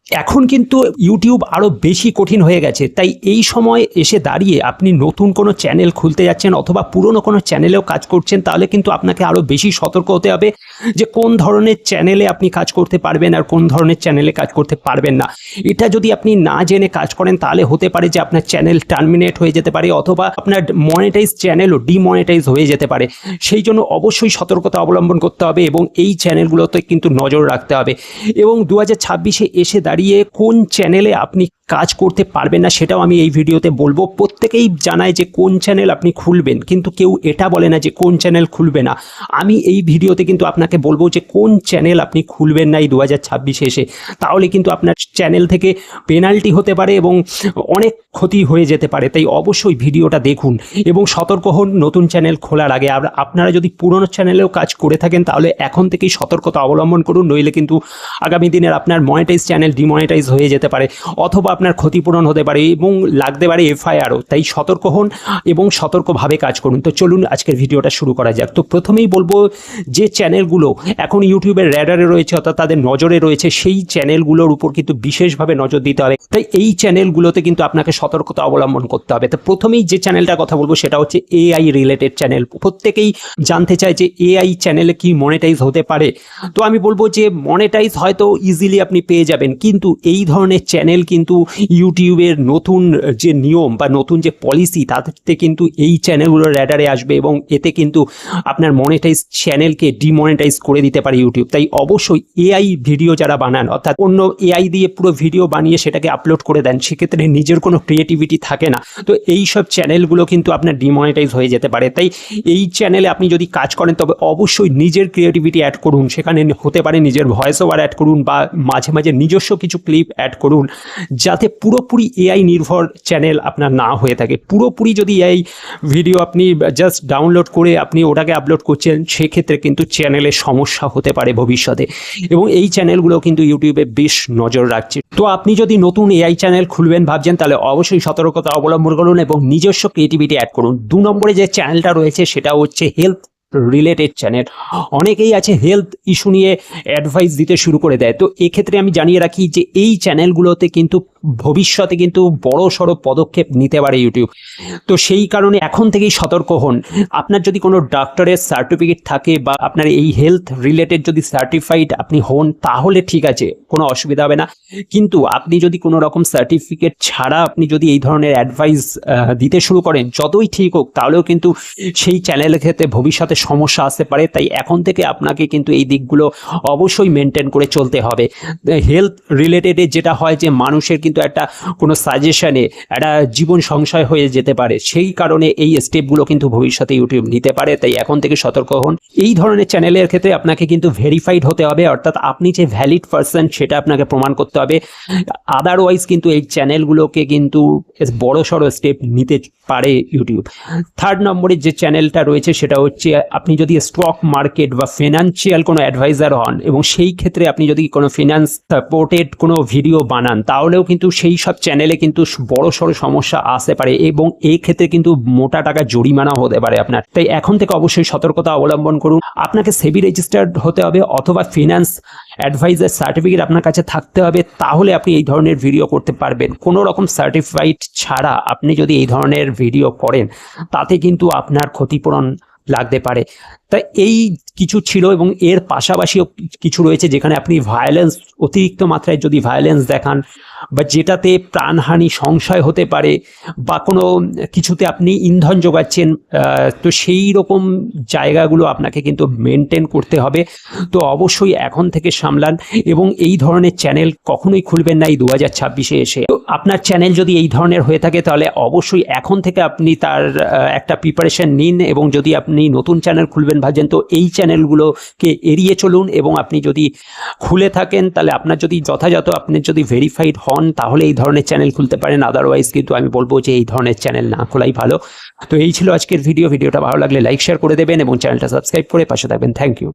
এখন কিন্তু ইউটিউব আরও বেশি কঠিন হয়ে গেছে, তাই এই সময় এসে দাঁড়িয়ে আপনি নতুন কোনো চ্যানেল খুলতে যাচ্ছেন অথবা পুরনো কোনো চ্যানেলেও কাজ করছেন, তাহলে কিন্তু আপনাকে আরও বেশি সতর্ক হতে হবে যে কোন ধরনের চ্যানেলে আপনি কাজ করতে পারবেন আর কোন ধরনের চ্যানেলে কাজ করতে পারবেন না। এটা যদি আপনি না জেনে কাজ করেন তাহলে হতে পারে যে আপনার চ্যানেল টার্মিনেট হয়ে যেতে পারে অথবা আপনার মনিটাইজ চ্যানেলও ডিমনিটাইজ হয়ে যেতে পারে। সেই জন্য অবশ্যই সতর্কতা অবলম্বন করতে হবে এবং এই চ্যানেলগুলোতে কিন্তু নজর রাখতে হবে। এবং 2026-এ এসে দাঁড়িয়ে কোন চ্যানেলে আপনি কাজ করতে পারবেন না সেটাও আমি এই ভিডিওতে বলবো। প্রত্যেকেই জানায় যে কোন চ্যানেল আপনি খুলবেন, কিন্তু কেউ এটা বলে না যে কোন চ্যানেল খুলবে না। আমি এই ভিডিওতে কিন্তু আপনাকে বলবো যে কোন চ্যানেল আপনি খুলবেন না এই 2026-এ এসে, তাহলে কিন্তু আপনার চ্যানেল থেকে পেনাল্টি হতে পারে এবং অনেক ক্ষতি হয়ে যেতে পারে। তাই অবশ্যই ভিডিওটা দেখুন এবং সতর্ক হন নতুন চ্যানেল খোলার আগে। আর আপনারা যদি পুরনো চ্যানেলেও কাজ করে থাকেন তাহলে এখন থেকেই সতর্কতা অবলম্বন করুন, নইলে কিন্তু আগামী দিনের আপনার মনিটাইজ চ্যানেল ডিমনিটাইজ হয়ে যেতে পারে অথবা আপনার ক্ষতিপূরণ হতে পারে এবং লাগতে পারে এফআইআরও। তাই সতর্ক হন এবং সতর্কভাবে কাজ করুন। তো চলুন আজকের ভিডিওটা শুরু করা যাক। তো প্রথমেই বলবো যে চ্যানেলগুলো এখন ইউটিউবের র্যাডারে রয়েছে অর্থাৎ তাদের নজরে রয়েছে, সেই চ্যানেলগুলোর উপর কিন্তু বিশেষভাবে নজর দিতে হবে। তাই এই চ্যানেলগুলোতে কিন্তু আপনাকে সতর্কতা অবলম্বন করতে হবে। তো প্রথমেই যে চ্যানেলটার কথা বলবো সেটা হচ্ছে এআই রিলেটেড চ্যানেল। প্রত্যেকেই জানতে চায় যে এআই চ্যানেলে কি মনিটাইজ হতে পারে। তো আমি বলবো যে মনিটাইজ হয়তো ইজিলি আপনি পেয়ে যাবেন, কিন্তু এই ধরনের চ্যানেল কিন্তু ইউটিউবের নতুন যে নিয়ম বা নতুন যে পলিসি তাতে কিন্তু এই চ্যানেলগুলোর র্যাডারে আসবে এবং এতে কিন্তু আপনার মনিটাইজ চ্যানেলকে ডিমনিটাইজ করে দিতে পারে ইউটিউব। তাই অবশ্যই এআই ভিডিও যারা বানান অর্থাৎ অন্য এআই দিয়ে পুরো ভিডিও বানিয়ে সেটাকে আপলোড করে দেন, সেক্ষেত্রে নিজের কোনো ক্রিয়েটিভিটি থাকে না। তো এই সব চ্যানেলগুলো কিন্তু আপনার ডিমনিটাইজ হয়ে যেতে পারে। তাই এই চ্যানেলে আপনি যদি কাজ করেন তবে অবশ্যই নিজের ক্রিয়েটিভিটি অ্যাড করুন। সেখানে হতে পারে নিজের ভয়েস ওভার অ্যাড করুন বা মাঝে মাঝে নিজস্ব কিছু ক্লিপ অ্যাড করুন, যাতে পুরোপুরি এআই নির্ভর চ্যানেল আপনার না হয়ে থাকে। পুরোপুরি যদি এআই ভিডিও আপনি জাস্ট ডাউনলোড করে আপনি ওটাকে আপলোড করছেন, সেক্ষেত্রে কিন্তু চ্যানেলের সমস্যা হতে পারে ভবিষ্যতে এবং এই চ্যানেলগুলো কিন্তু ইউটিউবে বেশ নজর রাখছে। তো আপনি যদি নতুন এআই চ্যানেল খুলবেন ভাবছেন তাহলে অবশ্যই সতর্কতা অবলম্বন করুন এবং নিজস্ব ক্রিয়েটিভিটি অ্যাড করুন। 2 নম্বরে যে চ্যানেলটা রয়েছে সেটা হচ্ছে হেলথ রিলেটেড চ্যানেল। অনেকেই আছে হেলথ ইস্যু নিয়ে অ্যাডভাইস দিতে শুরু করে দেয়। তো এক্ষেত্রে আমি জানিয়ে রাখি যে এই চ্যানেলগুলোতে কিন্তু ভবিষ্যতে কিন্তু বড় সড়ো পদক্ষেপ নিতে পারে ইউটিউব। তো সেই কারণে এখন থেকেই সতর্ক হন। আপনার যদি কোনো ডাক্তারের সার্টিফিকেট থাকে বা আপনার এই হেলথ রিলেটেড যদি সার্টিফাইড আপনি হন তাহলে ঠিক আছে, কোনো অসুবিধা হবে না। কিন্তু আপনি যদি কোনো রকম সার্টিফিকেট ছাড়া আপনি যদি এই ধরনের অ্যাডভাইস দিতে শুরু করেন, যতই ঠিক হোক তাহলেও কিন্তু সেই চ্যানেলের ক্ষেত্রে ভবিষ্যতে সমস্যা আসতে পারে। তাই এখন থেকে আপনাকে কিন্তু এই দিকগুলো অবশ্যই মেনটেন করে চলতে হবে। হেলথ রিলেটেডে যেটা হয় যে মানুষের কিন্তু একটা কোনো সাজেশনে একটা জীবন সংশয় হয়ে যেতে পারে, সেই কারণে এই স্টেপগুলো কিন্তু ভবিষ্যতে ইউটিউব নিতে পারে। তাই এখন থেকে সতর্ক হন। এই ধরনের চ্যানেলের ক্ষেত্রে আপনাকে কিন্তু ভেরিফাইড হতে হবে, অর্থাৎ আপনি যে ভ্যালিড পারসন সেটা আপনাকে প্রমাণ করতে হবে। আদারওয়াইজ কিন্তু এই চ্যানেলগুলোকে কিন্তু বড় সড়ো স্টেপ নিতে পারে ইউটিউব। 3rd নম্বরে যে চ্যানেলটা রয়েছে সেটা হচ্ছে আপনি যদি স্টক মার্কেট বা ফিনান্সিয়াল কোনো অ্যাডভাইজার হন এবং সেই ক্ষেত্রে আপনি যদি কোনো ফিনান্স সাপোর্টেড কোনো ভিডিও বানান, তাহলেও কিন্তু সেই সব চ্যানেলে কিন্তু বড় সড়ো সমস্যা আসতে পারে এবং এই ক্ষেত্রে কিন্তু মোটা টাকা জরিমানা হতে পারে আপনার। তাই এখন থেকে অবশ্যই সতর্কতা অবলম্বন করুন। আপনাকে সেবি রেজিস্টার্ড হতে হবে অথবা ফিনান্স অ্যাডভাইজার সার্টিফিকেট আপনার কাছে থাকতে হবে, তাহলে আপনি এই ধরনের ভিডিও করতে পারবেন। কোনো রকম সার্টিফাইড ছাড়া আপনি যদি এই ধরনের ভিডিও করেন তাতে কিন্তু আপনার ক্ষতিপূরণ লাগতে পারে। তাই এই কিছু ছিল এবং এর পাশাপাশিও কিছু রয়েছে যেখানে আপনি ভায়োলেন্স, অতিরিক্ত মাত্রায় যদি ভায়োলেন্স দেখান বা যেটাতে প্রাণহানি সংশয় হতে পারে বা কোনো কিছুতে আপনি ইন্ধন যোগাচ্ছেন, তো সেই রকম জায়গাগুলো আপনাকে কিন্তু মেনটেন করতে হবে। তো অবশ্যই এখন থেকে সামলান এবং এই ধরনের চ্যানেল কখনোই খুলবেন না এই 2026-এ এসে। তো আপনার চ্যানেল যদি এই ধরনের হয়ে থাকে তাহলে অবশ্যই এখন থেকে আপনি তার একটা প্রিপারেশন নিন এবং যদি আপনি নতুন চ্যানেল খুলবেন ভাবছেন তো এই চ্যানেলগুলোকে এড়িয়ে চলুন এবং আপনি যদি খুলে থাকেন তাহলে আপনার যদি যথাযথ আপনি যদি ভেরিফাইড হন তাহলে এই ধরনের চ্যানেল খুলতে পারেন। আদারওয়াইজ কিন্তু আমি বলবো যে এই ধরনের চ্যানেল না খোলাই ভালো। তো এই ছিল আজকের ভিডিওটা ভালো লাগলে লাইক শেয়ার করে দেবেন এবং চ্যানেলটা সাবস্ক্রাইব করে পাশে থাকবেন। Thank you.